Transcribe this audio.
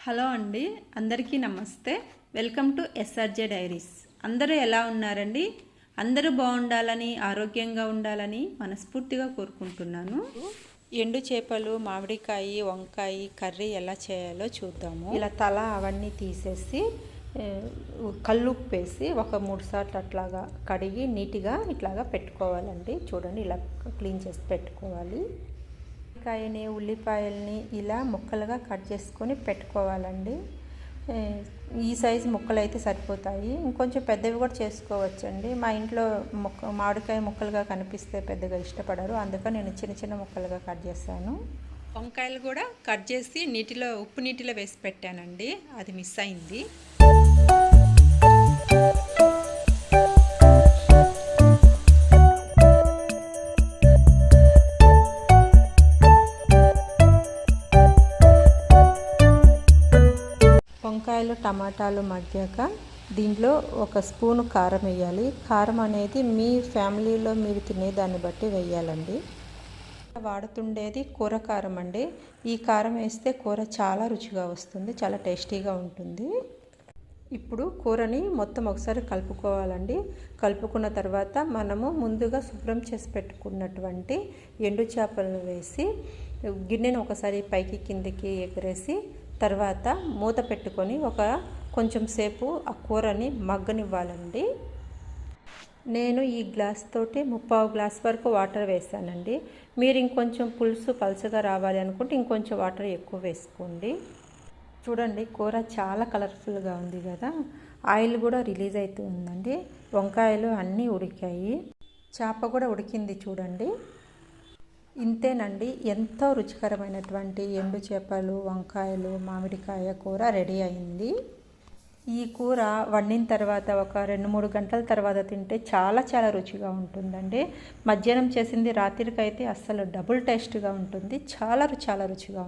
Hello అండి, అందరికీ నమస్తే. Welcome to SRJ diaries. అందరూ ఎలా ఉన్నారండి? అందరూ బాగుండాలని, ఆరోగ్యంగా ఉండాలని మనస్ఫూర్తిగా కోరుకుంటున్నాను. ఎండు చేపలు, మామిడికాయ, వంకాయ కర్రీ ఎలా చేయాలో చూద్దాము. ఇలా తల అవన్నీ తీసేసి కల్లుప్పు వేసి ఒక 3 సార్లు అట్లాగా కడిగి నీట్గా ఇట్లాగా పెట్టుకోవాలండి. చూడండి, ఇలా క్లీన్ చేసి పెట్టుకోవాలి. కాయని, ఉల్లిపాయల్ని ఇలా ముక్కలుగా కట్ చేసుకొని పెట్టుకోవాలండి. ఈ సైజు ముక్కలు అయితే సరిపోతాయి. ఇంకొంచెం పెద్దవి కూడా చేసుకోవచ్చండి. మా ఇంట్లో మామిడికాయ ముక్కలుగా కనిపిస్తే పెద్దగా ఇష్టపడరు, అందుకని నేను చిన్న చిన్న ముక్కలుగా కట్ చేశాను. వంకాయలు కూడా కట్ చేసి ఉప్పు నీటిలో వేసి పెట్టానండి, అది మిస్ అయింది. వంకాయలు, టమాటాలు మగ్గాక దీంట్లో 1 స్పూను కారం వేయాలి. కారం అనేది మీ ఫ్యామిలీలో మీరు తినేదాన్ని బట్టి వేయాలండి. వాడుతుండేది కూర కారం అండి. ఈ కారం వేస్తే కూర చాలా రుచిగా వస్తుంది, చాలా టేస్టీగా ఉంటుంది. ఇప్పుడు కూరని మొత్తం ఒకసారి కలుపుకోవాలండి. కలుపుకున్న తర్వాత మనము ముందుగా శుభ్రం చేసి పెట్టుకున్నటువంటి ఎండు చేపలను వేసి గిన్నెను ఒకసారి పైకి కిందికి ఎగరేసి తర్వాత మూత పెట్టుకొని కొంచెం సేపు ఆ కూరని మగ్గనివ్వాలండి. నేను ఈ గ్లాస్ తోటి 3/4 గ్లాస్ వరకు వాటర్ వేసానండి. మీరు ఇంకొంచెం పులుసు పలుచగా రావాలి అనుకుంటే ఇంకొంచెం వాటర్ ఎక్కువ వేసుకోండి. చూడండి, కూర చాలా కలర్ఫుల్గా ఉంది కదా, ఆయిల్ కూడా రిలీజ్ అవుతుందండి. వంకాయలు అన్నీ ఉడికాయి, చేప కూడా ఉడికింది. చూడండి, ఇంతేనండి. ఎంతో రుచికరమైనటువంటి ఎండు చేపలు, వంకాయలు, మామిడికాయ కూర రెడీ అయింది. ఈ కూర వండిన తర్వాత ఒక 2-3 గంటల తర్వాత తింటే చాలా చాలా రుచిగా ఉంటుందండి. మధ్యాహ్నం చేసింది రాత్రికైతే అస్సలు డబుల్ టేస్ట్గా ఉంటుంది. చాలా రుచిగా ఉంటుంది.